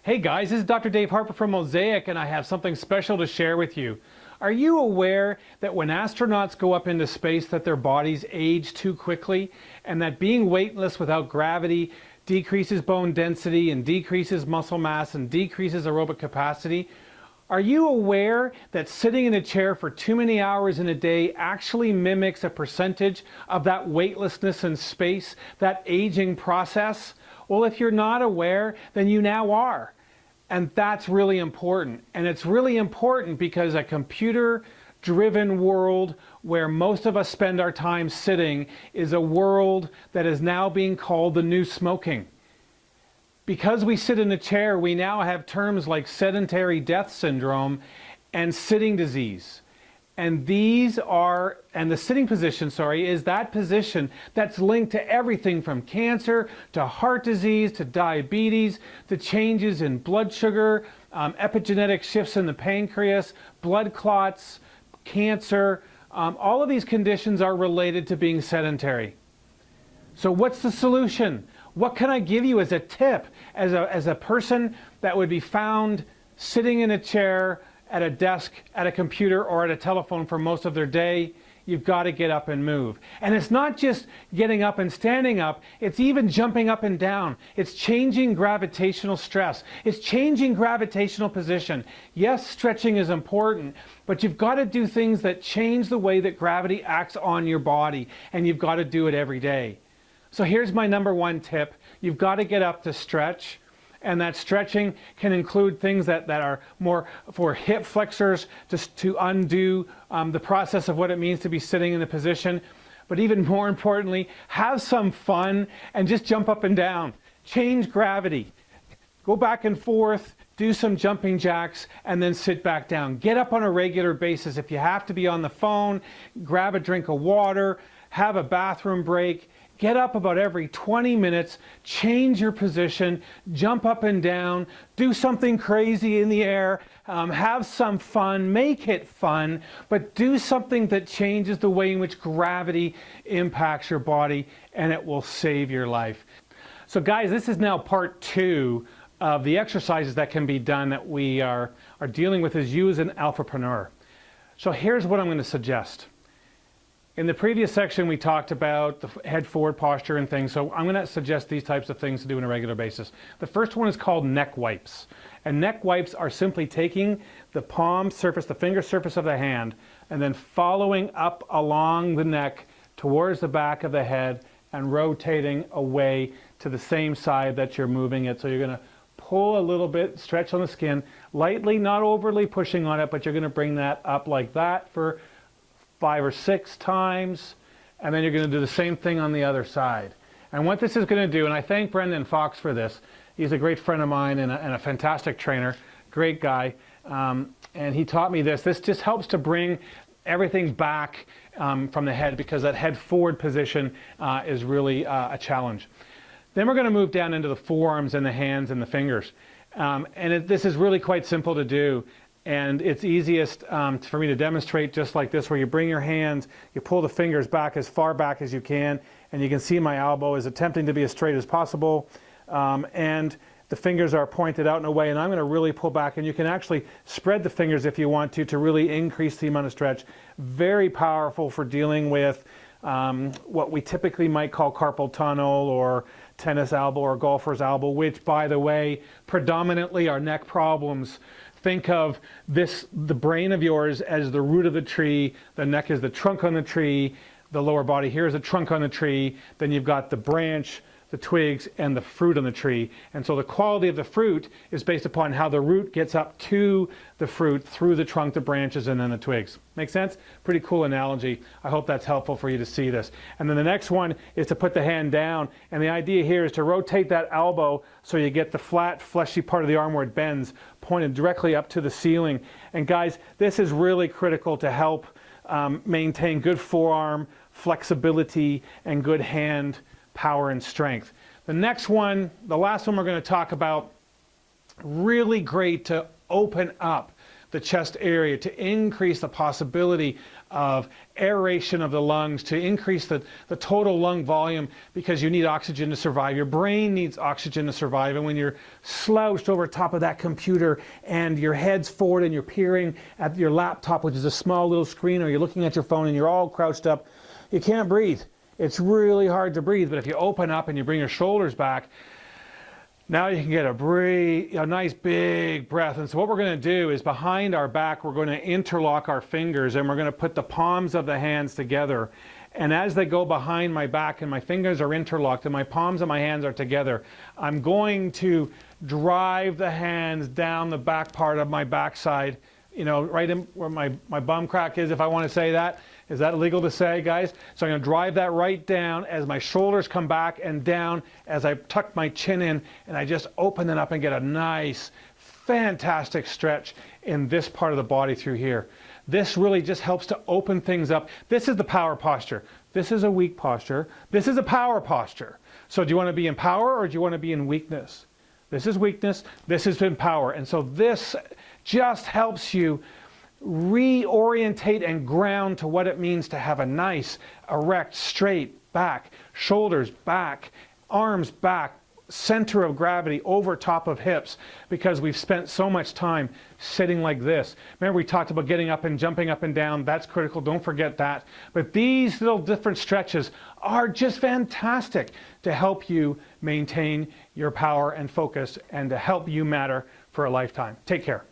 Hey guys, this is Dr. Dave Harper from Mosaic, and I have something special to share with you. Are you aware that when astronauts go up into space that their bodies age too quickly, and that being weightless without gravity decreases bone density and decreases muscle mass and decreases aerobic capacity? Are you aware that sitting in a chair for too many hours in a day actually mimics a percentage of that weightlessness in space, that aging process? Well, if you're not aware, then you now are. And that's really important. And it's really important because a computer-driven world where most of us spend our time sitting is a world that is now being called the new smoking. Because we sit in a chair, we now have terms like sedentary death syndrome and sitting disease. And the sitting position, is that position that's linked to everything from cancer to heart disease to diabetes to changes in blood sugar, epigenetic shifts in the pancreas, blood clots, cancer. All of these conditions are related to being sedentary. So what's the solution? What can I give you as a tip, as a person that would be found sitting in a chair, at a desk, at a computer, or at a telephone for most of their day? You've got to get up and move. And it's not just getting up and standing up, it's even jumping up and down. It's changing gravitational stress. It's changing gravitational position. Yes, stretching is important, but you've got to do things that change the way that gravity acts on your body, and you've got to do it every day. So here's my number one tip. You've got to get up to stretch. And that stretching can include things that are more for hip flexors, just to undo the process of what it means to be sitting in a position. But even more importantly, have some fun and just jump up and down. Change gravity. Go back and forth, do some jumping jacks, and then sit back down. Get up on a regular basis. If you have to be on the phone, grab a drink of water, have a bathroom break. Get up about every 20 minutes, change your position, jump up and down, do something crazy in the air, have some fun, make it fun, but do something that changes the way in which gravity impacts your body, and it will save your life. So guys, this is now part 2 of the exercises that can be done that we are dealing with as you as an alphapreneur. So here's what I'm going to suggest. In the previous section, we talked about the head forward posture and things, so I'm going to suggest these types of things to do on a regular basis. The first one is called neck wipes. And neck wipes are simply taking the palm surface, the finger surface of the hand, and then following up along the neck towards the back of the head and rotating away to the same side that you're moving it. So you're going to pull a little bit, stretch on the skin, lightly, not overly pushing on it, but you're going to bring that up like that for 5 or 6 times, and then you're going to do the same thing on the other side. And what this is going to do, and I thank Brendan Fox for this, he's a great friend of mine and a fantastic trainer, great guy, and he taught me this. This just helps to bring everything back from the head, because that head forward position is really a challenge. Then we're going to move down into the forearms and the hands and the fingers. This is really quite simple to do. And it's easiest for me to demonstrate just like this, where you bring your hands, you pull the fingers back as far back as you can, and you can see my elbow is attempting to be as straight as possible, and the fingers are pointed out in a way, and I'm going to really pull back, and you can actually spread the fingers if you want to really increase the amount of stretch. Very powerful for dealing with what we typically might call carpal tunnel or tennis elbow or golfer's elbow, which, by the way, predominantly are neck problems. Think of the brain of yours as the root of the tree, the neck is the trunk on the tree, the lower body here is the trunk on the tree, then you've got the branch, the twigs, and the fruit on the tree. And so the quality of the fruit is based upon how the root gets up to the fruit through the trunk, the branches, and then the twigs. Make sense? Pretty cool analogy. I hope that's helpful for you to see this. And then the next one is to put the hand down. And the idea here is to rotate that elbow so you get the flat, fleshy part of the arm where it bends, pointed directly up to the ceiling. And guys, this is really critical to help maintain good forearm flexibility and good hand power and strength. The next one, the last one we're going to talk about, really great to open up the chest area, to increase the possibility of aeration of the lungs, to increase the total lung volume, because you need oxygen to survive. Your brain needs oxygen to survive. And when you're slouched over top of that computer and your head's forward and you're peering at your laptop, which is a small little screen, or you're looking at your phone and you're all crouched up, you can't breathe. It's really hard to breathe. But if you open up and you bring your shoulders back, now you can get a nice big breath. And so what we're going to do is, behind our back, we're going to interlock our fingers, and we're going to put the palms of the hands together. And as they go behind my back and my fingers are interlocked and my palms of my hands are together, I'm going to drive the hands down the back part of my backside, right in where my bum crack is, if I want to say that. Is that illegal to say, guys? So I'm going to drive that right down as my shoulders come back and down as I tuck my chin in, and I just open it up and get a nice, fantastic stretch in this part of the body through here. This really just helps to open things up. This is the power posture. This is a weak posture. This is a power posture. So do you want to be in power, or do you want to be in weakness? This is weakness. This is in power. And so this just helps you reorientate and ground to what it means to have a nice, erect, straight back, shoulders back, arms back, center of gravity over top of hips, because we've spent so much time sitting like this. Remember, we talked about getting up and jumping up and down. That's critical. Don't forget that. But these little different stretches are just fantastic to help you maintain your power and focus, and to help you matter for a lifetime. Take care.